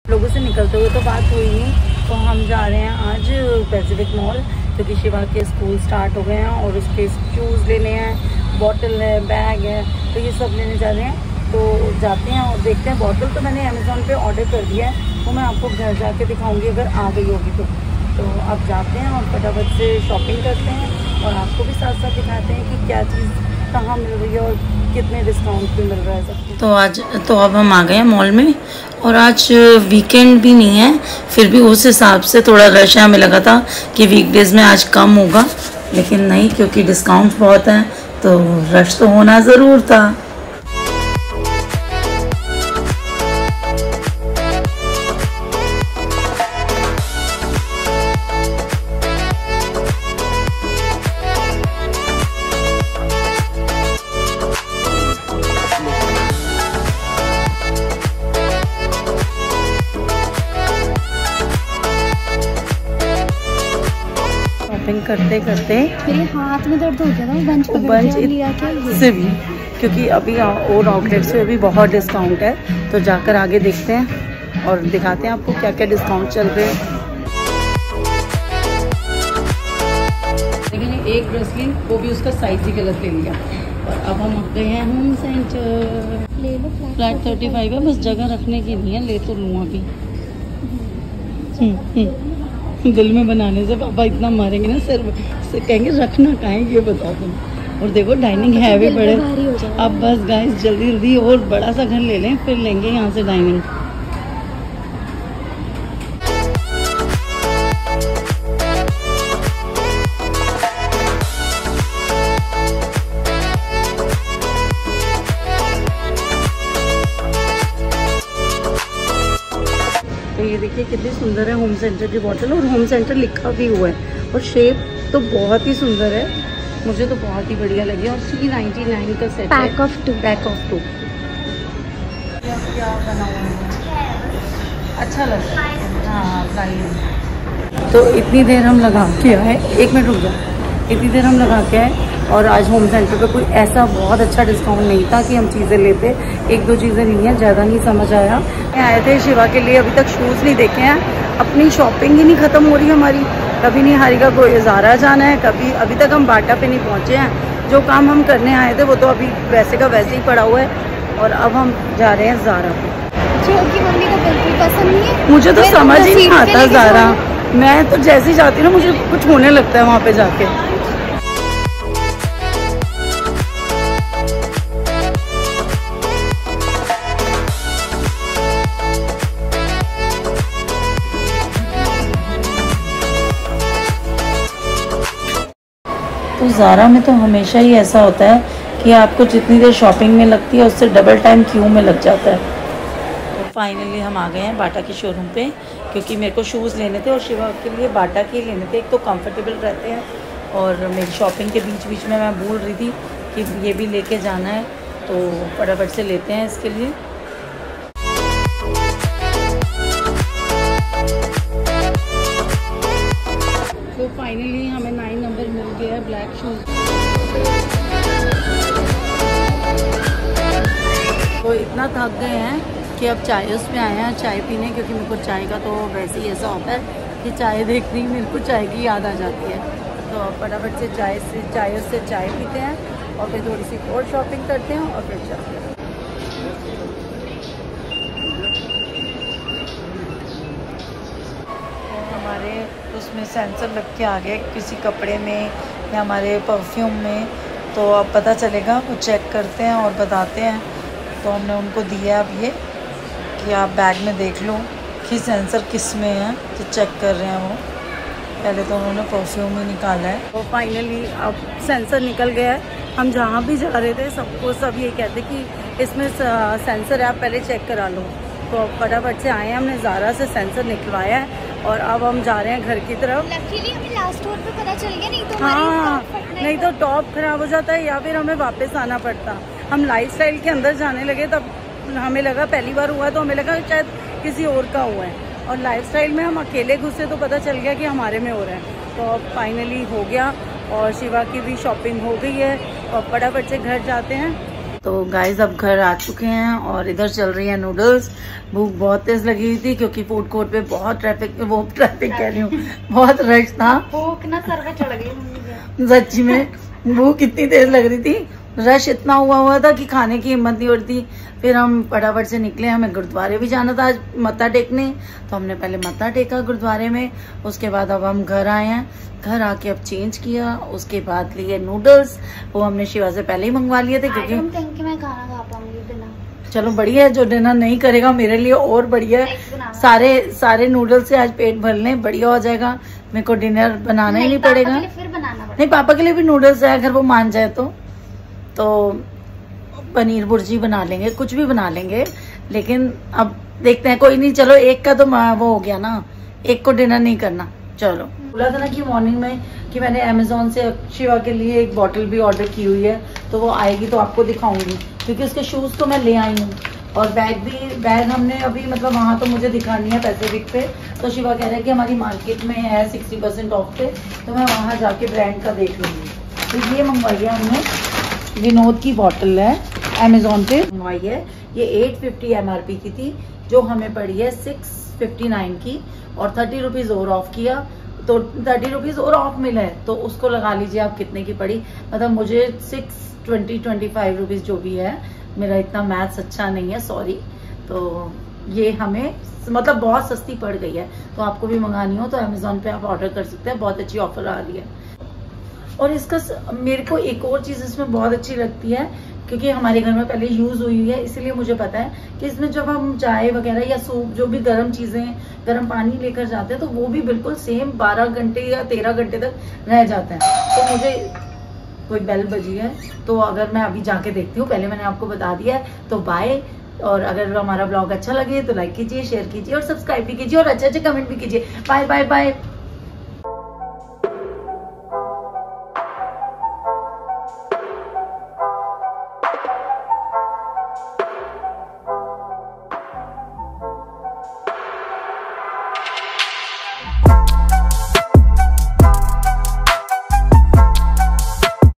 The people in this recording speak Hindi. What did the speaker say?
लोगों से निकलते हुए तो बात हुई नहीं, तो हम जा रहे हैं आज पैसिफिक मॉल, क्योंकि शिवा के स्कूल स्टार्ट हो गए हैं और उसके शूज़ लेने हैं, बॉटल है, बैग है, तो ये सब लेने जा रहे हैं। तो जाते हैं और देखते हैं। बॉटल तो मैंने अमेज़ॉन पे ऑर्डर कर दिया है, तो मैं आपको घर जाके दिखाऊंगी अगर आ गई होगी तो अब जाते हैं और फटाफट से शॉपिंग करते हैं और आपको भी साथ साथ दिखाते हैं कि क्या चीज़ कहाँ मिल रही है और कितने डिस्काउंट पे मिल रहा है सब। तो अब हम आ गए हैं मॉल में और आज वीकेंड भी नहीं है, फिर भी उस हिसाब से थोड़ा रश है। हमें लगा था कि वीकडेज़ में आज कम होगा, लेकिन नहीं, क्योंकि डिस्काउंट बहुत हैं तो रश तो होना ज़रूर था। करते करते मेरे हाथ में दर्द हो गया था, बंच लिया से भी, क्योंकि अभी और आउटलेट से भी बहुत डिस्काउंट है, तो जाकर आगे देखते हैं और दिखाते हैं आपको क्या क्या डिस्काउंट चल रहे हैं। लेकिन एक ब्रेसलेट वो भी उसका साइज ही गलत ले लिया। और अब हम आ गए हैं होम सेंटर। ले लो, फ्लैट 35 है, बस जगह रखने की नहीं है, ले तो लूँ अभी। दिल में बनाने से पापा इतना मारेंगे ना, सिर्फ कहेंगे रखना कहाँ है ये बता तुम। और देखो डाइनिंग है भी बड़े। अब बस गाइस जल्दी जल्दी और बड़ा सा घर ले लें, फिर लेंगे यहाँ से डाइनिंग। तो ये देखिए कितनी सुंदर है होम सेंटर की बॉटल, और होम सेंटर लिखा भी हुआ है और शेप तो बहुत ही सुंदर है, मुझे तो बहुत ही बढ़िया लगी। और 399 का सेट है, पैक ऑफ टू। क्या बना हुआ है, अच्छा लगा। हाँ प्राइस। तो इतनी देर हम लगा के आए, 1 मिनट रुक जाओ, इतनी देर हम लगा के आए और आज होम सेंटर पे कोई ऐसा बहुत अच्छा डिस्काउंट नहीं था कि हम चीज़ें लेते। 1-2 चीज़ें ली हैं, ज़्यादा नहीं समझ आया। आए थे शिवा के लिए, अभी तक शूज़ नहीं देखे हैं, अपनी शॉपिंग ही नहीं ख़त्म हो रही हमारी। कभी नहीं हारिका को ज़ारा जाना है, कभी अभी तक हम बाटा पे नहीं पहुँचे हैं। जो काम हम करने आए थे वो तो अभी वैसे का वैसे ही पड़ा हुआ है, और अब हम जा रहे हैं ज़ारा पे, जो कि मम्मी को बिल्कुल पसंद नहीं है। मुझे तो समझ ही नहीं आता ज़ारा, मैं तो जैसे ही जाती हूँ ना मुझे कुछ होने लगता है वहाँ पे जाके। तो ज़ारा में तो हमेशा ही ऐसा होता है कि आपको जितनी देर शॉपिंग में लगती है उससे डबल टाइम क्यू में लग जाता है। तो फाइनली हम आ गए हैं बाटा के शोरूम पे, क्योंकि मेरे को शूज़ लेने थे और शिवा के लिए बाटा के लेने थे। एक तो कंफर्टेबल रहते हैं, और मेरी शॉपिंग के बीच बीच में मैं भूल रही थी कि ये भी लेके जाना है, तो फटाफट से लेते हैं इसके लिए। तो फाइनली हमें 9 नंबर मिल गया है ब्लैक शूज़। तो इतना थक गए हैं कि अब चाय उसमें आए हैं चाय पीने, क्योंकि मेरे को चाय का तो वैसे ही ऐसा होता है कि चाय देखते ही मेरे को चाय की याद आ जाती है। तो फटाफट से चाय से चाय पीते हैं और फिर थोड़ी सी और शॉपिंग करते हैं और फिर चलते हैं। हमारे उसमें सेंसर लग के आ गए किसी कपड़े में या हमारे परफ्यूम में, तो अब पता चलेगा, वो चेक करते हैं और बताते हैं। तो हमने उनको दिया अब ये कि आप बैग में देख लो कि सेंसर किस में है, तो चेक कर रहे हैं वो। पहले तो उन्होंने परफ्यूम ही निकाला है। तो फाइनली अब सेंसर निकल गया है। हम जहाँ भी जा रहे थे सबको सब ये कहते कि इसमें सेंसर है, आप पहले चेक करा लो। तो फटाफट से आए हैं, हमने ज़ारा से सेंसर निकलवाया है और अब हम जा रहे हैं घर की तरफ। लकीली हमें लास्ट टूर पे पता चल गया, नहीं तो हाँ, नहीं तो टॉप खराब हो जाता है या फिर हमें वापस आना पड़ता। हम लाइफस्टाइल के अंदर जाने लगे तब हमें लगा, पहली बार हुआ तो हमें लगा शायद किसी और का हुआ है, और लाइफस्टाइल में हम अकेले घुसे तो पता चल गया कि हमारे में हो रहा है। तो अब फाइनली हो गया और शिवा की भी शॉपिंग हो गई है, और फटाफट से घर जाते हैं। तो तो गाइस अब घर आ चुके हैं और इधर चल रही है नूडल्स। भूख बहुत तेज लगी हुई थी क्योंकि फूड कोर्ट पे बहुत ट्रैफिक कह रही हूँ, बहुत रश था। भूख ना सर पे चढ़ गई सच्ची में भूख इतनी तेज लग रही थी, रश इतना हुआ था कि खाने की हिम्मत नहीं हो रही थी। फिर हम फटाफट से निकले, हमें गुरुद्वारे भी जाना था आज मत्था टेकने, तो हमने पहले मत्था टेका गुरुद्वारे में। उसके बाद अब हम घर आए हैं, घर आके अब चेंज किया, उसके बाद लिए नूडल्स, वो हमने शिवा से पहले ही मंगवा लिए थे क्योंकि मैं खाना खा पाऊंगी बिना। चलो बढ़िया है, जो डिनर नहीं करेगा मेरे लिए और बढ़िया है। सारे नूडल्स से आज पेट भर लें, बढ़िया हो जाएगा। मेरे को डिनर बनाना ही नहीं पड़ेगा। फिर बनाना पड़ेगा। नहीं, पापा के लिए भी नूडल्स है, अगर वो मान जाए तो पनीर भुर्जी बना लेंगे, कुछ भी बना लेंगे। लेकिन अब देखते हैं, कोई नहीं, चलो एक का तो वो हो गया ना, एक को डिनर नहीं करना। चलो, बोला था ना कि मॉर्निंग में कि मैंने अमेजोन से शिवा के लिए एक बॉटल भी ऑर्डर की हुई है, तो वो आएगी तो आपको दिखाऊंगी, क्योंकि उसके शूज तो मैं ले आई हूँ और बैग हमने अभी मतलब वहाँ तो मुझे दिखानी है पैसिफिक पे। तो शिवा कह रहा है कि हमारी मार्केट में है 60% ऑफ पे, तो मैं वहाँ जाके ब्रांड का देख लूंगी। तो ये मंगवाई है हमने, विनोद की बॉटल है, अमेजोन पे मंगवाई है। ये 850 MRP की थी, जो हमें पड़ी है 659 की, और 30 रुपीज और ऑफ किया, तो 30 रुपीज और ऑफ मिला है, तो उसको लगा लीजिए आप कितने की पड़ी। मतलब मुझे 25 रुपीज जो भी है, मेरा इतना मैथ्स अच्छा नहीं है, सॉरी। तो ये हमें मतलब बहुत सस्ती पड़ गई है, तो आपको भी मंगानी हो तो अमेजोन पे आप ऑर्डर कर सकते हैं, बहुत अच्छी ऑफर आ रही है। और इसका मेरे को एक और चीज इसमें बहुत अच्छी लगती है, क्योंकि हमारे घर में पहले यूज हुई है, इसलिए मुझे पता है कि इसमें जब हम चाय वगैरह या सूप, जो भी गर्म चीजें, गर्म पानी लेकर जाते हैं, तो वो भी बिल्कुल सेम 12 घंटे या 13 घंटे तक रह जाते हैं। तो मुझे कोई बेल बजी है, तो अगर मैं अभी जाके देखती हूँ, पहले मैंने आपको बता दिया है। तो बाय, और अगर हमारा ब्लॉग अच्छा लगे तो लाइक कीजिए, शेयर कीजिए और सब्सक्राइब भी कीजिए और अच्छे अच्छे कमेंट भी कीजिए। Bye bye bye.